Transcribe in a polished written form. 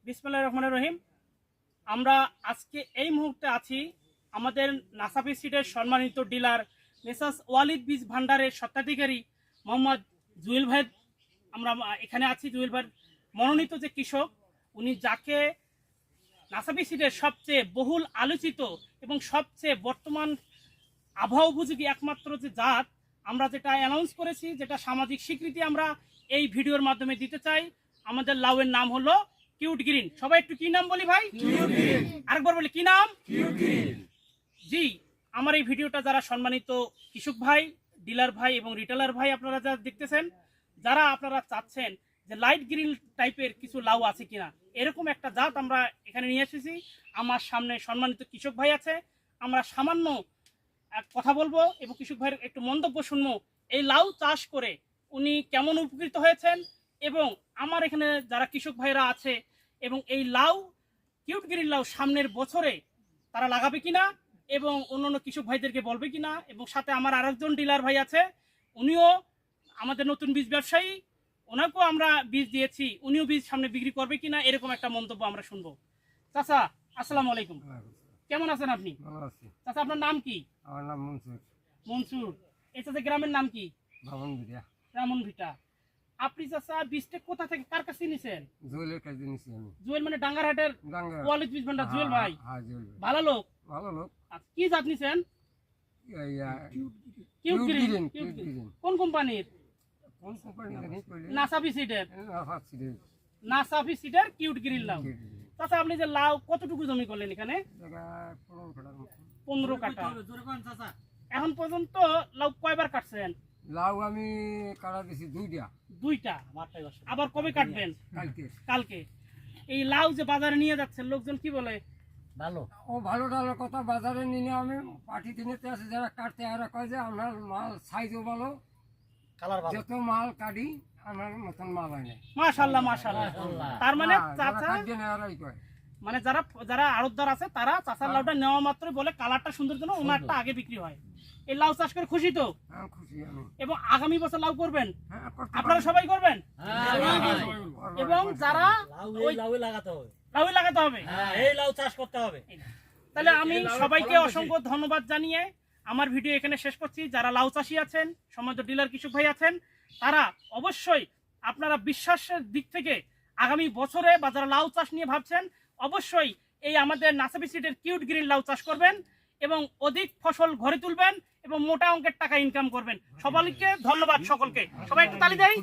বিসমিল্লাহির রহমানির রহিম। আমরা আজকে এই মুহূর্তে আছি আমাদের নাসাফি সিডের সম্মানিত ডিলার মেসার্স ওয়ালিদ বীজ ভান্ডারের স্বত্বাধিকারী মোহাম্মদ জুয়েল ভাই। আমরা এখানে আছি জুয়েল ভাই মনোনীত যে কৃষক, উনি যাকে নাসাফি সিডের সবচেয়ে বহুল আলোচিত এবং সবচেয়ে বর্তমান আবহাওয়া উপযোগী একমাত্র যে জাত আমরা যেটা অ্যানাউন্স করেছি, যেটা সামাজিক স্বীকৃতি আমরা এই ভিডিওর মাধ্যমে দিতে চাই। আমাদের লাউয়ের নাম হলো কিউট গ্রিন। সবাই একটু কি নাম বলি ভাই? আরেকবার বলি কি নাম? জি, আমার এই ভিডিওটা যারা সম্মানিত কৃষক ভাই, ডিলার ভাই এবং রিটেলার ভাই আপনারা যারা দেখতেছেন, যারা আপনারা চাচ্ছেন যে লাইট গ্রিন টাইপের কিছু লাউ আছে কিনা, এরকম একটা জাত আমরা এখানে নিয়ে এসেছি। আমার সামনে সম্মানিত কৃষক ভাই আছে, আমরা সামান্য কথা বলবো এবং কৃষক ভাইয়ের একটু মন্তব্য শুনবো। এই লাউ চাষ করে উনি কেমন উপকৃত হয়েছেন এবং আমার এখানে যারা কৃষক ভাইরা আছে এবং এই লাউ কিউট গ্রিন লাউ সামনের বছরে তারা লাগাবে কিনা এবং অন্যান্য কৃষক ভাইদেরকে বলবে কিনা, এবং সাথে আমার আরেকজন ডিলার ভাই আছে, উনিও আমাদের নতুন বীজ ব্যবসায়ী, ওনাকেও আমরা বীজ দিয়েছি, উনিও বীজ সামনে বিক্রি করবে কিনা, এরকম একটা মন্তব্য আমরা শুনবো। চাচা আসসালামু আলাইকুম, কেমন আছেন আপনি? চাচা আপনার নাম কি? আমার নাম মনসুর। মনসুর। এই চাচা গ্রামের নাম কি? রামন ভিটা। আপনি চাচা বীজটা কোথা থেকে কার কাছে নিছেন? জুয়েলের কাছে নিছি আমি। জুয়েল মানে ডাঙ্গারহাটের ওয়ালিদ বীজ ভান্ডার জুয়েল ভাই। হ্যাঁ জুয়েল ভাই ভালো লোক। ভালো লোক। কি জাত নিছেন? Cute green. কোন কোম্পানির? কোন কোম্পানি জানি কইলে? নাসাফি সিডের। নাসাফি সিডের। নাসাফি সিডের কিউট গ্রিন লাউ। চাচা আপনি যে লাউ কতটুকু জমি করলেন এখানে? জায়গা 15 কাঠার মতো। 15 কাঠা। এখন পর্যন্ত লাউ কয়বার কাটছেন? লাউ আমি কাটা দিছি দুইটা। আবার কবে কাটবেন? কালকে। এই লাউ যে বাজারে নিয়ে যাচ্ছেন, লোকজন কি বলে? ভালো। ও ভালো ডালের কথা বাজারে নিয়ে আমি পার্টি কিনেতে আছে যারা কাটতে, আর কয় যে আমার মাল সাইজও ভালো, কালার ভালো, যত মাল কাটি আমার মতন মাল হয় না। মাশাআল্লাহ মাশাআল্লাহ। তার মানে চাচা মানে যারা আড়তদার আছে তারা চাচার লাউটা নেওয়া মাত্রই বলে কালারটা সুন্দর জন্য ওনারটা আগে বিক্রি হয়। এই লাউ চাষ করে খুশি তো? হ্যাঁ খুশি আমি। এবং আগামী বছর লাউ করবেন? আপনারা সবাই করবেন? এবং যারা লাউ লাগাতে হবে, এই লাউ চাষ করতে হবে। তাহলে আমি সবাইকে অসংখ্য ধন্যবাদ জানিয়ে আমার ভিডিও এখানে শেষ করছি। যারা লাউ চাষি আছেন, সম্মানিত ডিলার কৃষক ভাই আছেন, তারা অবশ্যই আপনারা বিশ্বাসের দিক থেকে আগামী বছরে বা যারা লাউ চাষ নিয়ে ভাবছেন, অবশ্যই এই আমাদের নাসাফি সিডের কিউট গ্রিন লাউ চাষ করবেন এবং অধিক ফসল ঘরে তুলবেন এবং মোটা অঙ্কের টাকা ইনকাম করবেন। সবাইকে ধন্যবাদ, সকলকে। সবাই একটু তালি দেই।